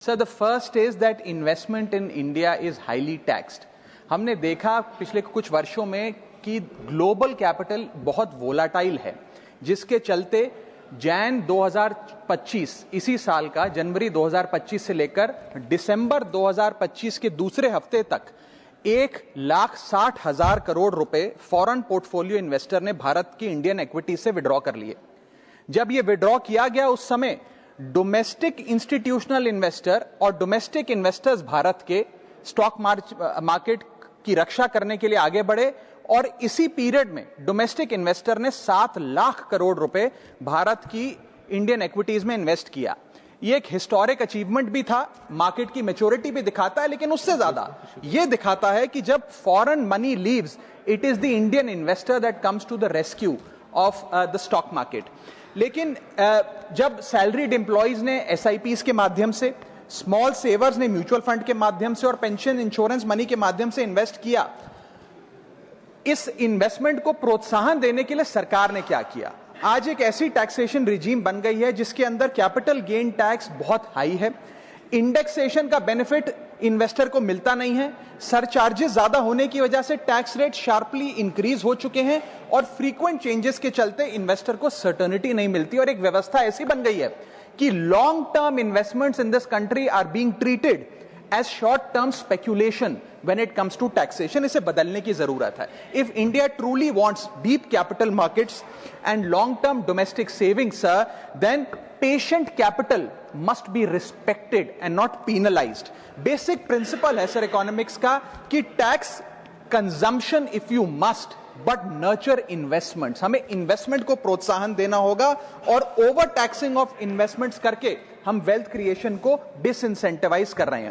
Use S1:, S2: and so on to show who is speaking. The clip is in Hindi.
S1: Sir, the first is that investment in India is highly taxed. हमने देखा पिछले कुछ वर्षों में कि ग्लोबल कैपिटल बहुत वोलाटाइल है, जिसके चलते जैन 2025 इसी साल का जनवरी 2025 से लेकर दिसंबर 2025 के दूसरे हफ्ते तक 1,60,000 करोड़ रुपए फॉरेन पोर्टफोलियो इन्वेस्टर ने भारत की इंडियन इक्विटी से विड्रॉ कर लिए। जब ये विड्रॉ किया गया उस समय डोमेस्टिक इंस्टीट्यूशनल इन्वेस्टर और डोमेस्टिक इन्वेस्टर्स भारत के स्टॉक मार्केट की रक्षा करने के लिए आगे बढ़े और इसी पीरियड में डोमेस्टिक इन्वेस्टर ने 7 लाख करोड़ रुपए भारत की इंडियन इक्विटीज में इन्वेस्ट किया। ये एक हिस्टोरिक अचीवमेंट भी था, मार्केट की मैच्योरिटी भी दिखाता है, लेकिन उससे ज्यादा ये दिखाता है कि जब foreign money leaves, it is the Indian investor that comes to the rescue of the stock market. लेकिन जब सैलरीड एम्प्लॉइज ने एसआईपीज के माध्यम से, स्मॉल सेवर्स ने म्यूचुअल फंड के माध्यम से और पेंशन इंश्योरेंस मनी के माध्यम से इन्वेस्ट किया, इस इन्वेस्टमेंट को प्रोत्साहन देने के लिए सरकार ने क्या किया? आज एक ऐसी टैक्सेशन रिजीम बन गई है जिसके अंदर कैपिटल गेन टैक्स बहुत हाई है, इंडेक्सेशन का बेनिफिट इन्वेस्टर को मिलता नहीं है, सरचार्जेस ज्यादा होने की वजह से टैक्स रेट शार्पली इंक्रीज हो चुके हैं और फ्रीक्वेंट चेंजेस के चलते इन्वेस्टर को सर्टेनिटी नहीं मिलती और एक व्यवस्था ऐसी बन गई है कि long term investments in this country are being treated as short term speculation when it comes to taxation. इसे बदलने की जरूरत है। If India truly wants deep capital markets and long term domestic savings, then patient capital must be respected and not penalised. Basic principle है सर इकोनॉमिक्स का कि tax consumption if you must, but nurture investments. हमें इन्वेस्टमेंट को प्रोत्साहन देना होगा और ओवर टैक्सिंग ऑफ इन्वेस्टमेंट्स करके हम वेल्थ क्रिएशन को डिसइंसेंटिवाइज कर रहे हैं।